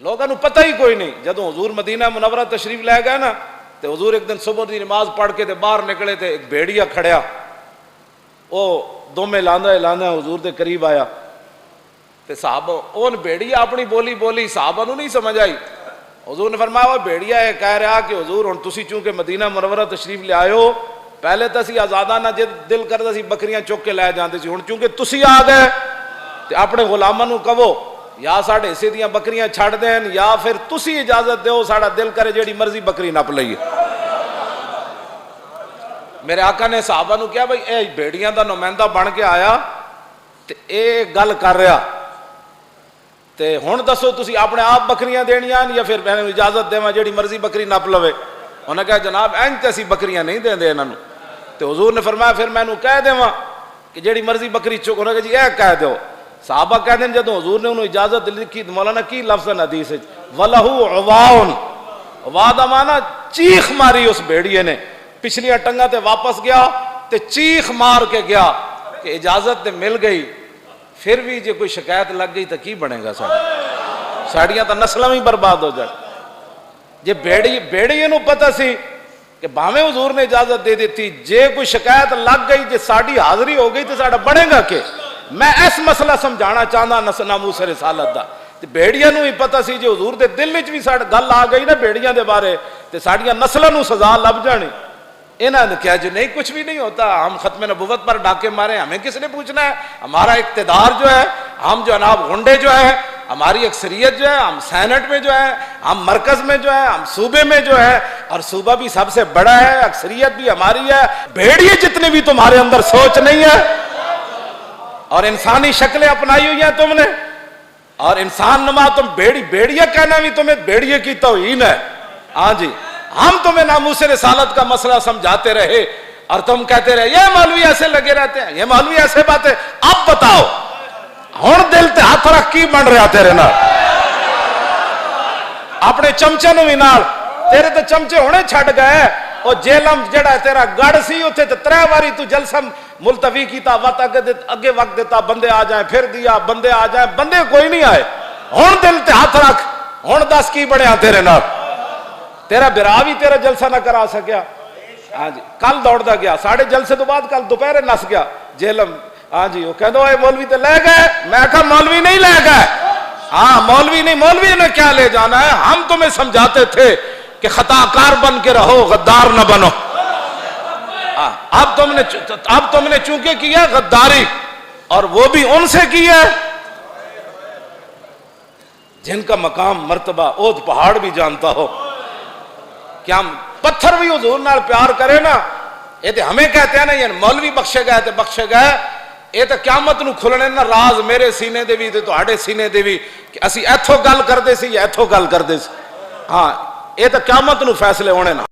لوگوں کو پتہ ہی کوئی نہیں. جدوں حضور مدینہ منورہ تشریف لے گئے نا تو حضور ایک دن صبح دی نماز پڑھ کے تے باہر نکلے تے ایک بھیڑیا کھڑیا, وہ دومے لاندا حضور دے قریب آیا تے صحابہ اون بھیڑیا اپنی بولی بولی, صحابہ نو نہیں سمجھ آئی. حضور نے فرمایا وہ بھیڑیا یہ کہہ رہا کہ حضور ہن تسی چونکہ مدینہ منورہ تشریف لے آئے ہو, پہلے تو اسی آزادانہ دل کردا سی بکریاں چک کے لے جاندے سی, ہن چونکہ تسی آ گئے تے اپنے غلاماں نو کہو یا ساڈے حصے دیاں بکریاں چھڑ دین یا پھر تسی اجازت دیو ساڈا دل کرے جیڑی مرضی بکری نپ لئیے. میرے آقا نے صحابہ نو کہا بھائی اے بھیڑیاں دا نمائندہ بن کے آیا تے اے گل کر رہا تے ہن دسو تسی اپنے آپ بکریاں دینیاں یا پھر میں اجازت دیواں جیڑی مرضی بکری نپ لوے. انہوں نے کہا جناب اینج تے اسی بکریاں نہیں دیندے انہاں نو. تے حضور نے فرمایا پھر میں کہہ دیواں کہ جیڑی مرضی بکری چک. انہوں نے کہا جی اے کہہ دیو. صحابہ کہتے ہیں جدوں حضور نے انہوں اجازت لکھی, مولانا کی لفظ حدیث وَلَهُ عُوَاءٌ, عُوَاء دا معنی چیخ ماری اس بھیڑیے نے, پچھلیاں ٹنگاں تے واپس گیا تے چیخ مار کے گیا کہ اجازت تے مل گئی. پھر بھی جے کوئی شکایت لگ گئی تو کی بنے گا ساڑیاں تو نسلاں بھی برباد ہو جائے. جے بھیڑیے نو پتہ سی کہ بھاویں حضور نے اجازت دے دیتی, جے کوئی شکایت لگ گئی جے ساڑی حاضری ہو گئی تو ساڑا بنے گا کہ میں اس مسئلہ سمجھانا چاہتا ناموس رسالت دا. تے بھیڑیاں نو ہی پتہ سی جے حضور دے دل وچ بھی ساڑ گل آ گئی نا بھیڑیاں دے بارے تے ساڑیاں نسلاں نو سزا لب جانی. انہاں نے کہا جو نہیں کچھ بھی نہیں ہوتا, ہم ختم نبوت پر ڈاکے مارے, ہمیں کس نے پوچھنا ہے, ہمارا اقتدار جو ہے, ہم جو جناب گنڈے جو ہے, ہماری اکثریت جو ہے, ہم سینٹ میں جو ہے, ہم مرکز میں جو ہے, ہم صوبے میں جو ہے, اور صوبہ بھی سب سے بڑا ہے, اکثریت بھی ہماری ہے. بھیڑیے جتنے بھی تمہارے اندر سوچ نہیں ہے اور انسانی شکلیں اپنائی ہوئی ہیں تم نے, اور انسان نما تم بھیڑیے کہنا بھی تمہیں بھیڑیے کی توہین ہے. ہاں جی, ہم تمہیں ناموس رسالت کا مسئلہ سمجھاتے رہے اور تم کہتے رہے یہ مولوی ایسے لگے رہتے ہیں, یہ مولوی ایسے باتیں. اب بتاؤ ہن دل تے ہاتھ رکھ کی بن رہا تیرے نال, اپنے چمچے نو بھی نال, تیرے تے چمچے ہونے چھٹ گئے. او جیلم جڑا تیرا گڑ سی اوتھے تے 3 واری تو جلسہ ملتوی کیتا, وقت اگے وقت دیتا, بندے آ جائیں, پھر دیا بندے آ جائیں, بندے کوئی نہیں آئے. ہن دل تے ہاتھ رکھ, ہن دس کی بنیا تیرے نال. تیرا برا بھی تیرا جلسہ نہ کرا سکیا. ہاں جی, کل دوڑدا گیا, ساڑھے جلسے تو بعد کل دوپہرے نس گیا جیلم. ہاں جی, وہ کہندو اے مولوی تے لے گئے. میں کہا مولوی نہیں لے گئے. ہاں مولوی نہیں, مولوی نے کیا لے جانا ہے, ہم تمہیں سمجھاتے تھے کہ خطا کار بن کے رہو, غدار نہ بنو. اب تم نے چونکہ کیا غداری, اور وہ بھی ان سے کی ہے جن کا مقام مرتبہ اود پہاڑ بھی جانتا ہو. کیا پتھر بھی حضور نال پیار کرے نا, یہ تو ہمیں کہتے ہیں نا یہ مولوی بخشے گئے تے بخشے گئے. یہ تو قیامت نو کھلنے نا راز میرے سینے دے بھی تے تہاڈے سینے دے بھی کہ اسی ایتھوں گل کردے سی یا ایتھوں گل کردے سی. ہاں یہ تو قیامت نو فیصلے ہونے نا.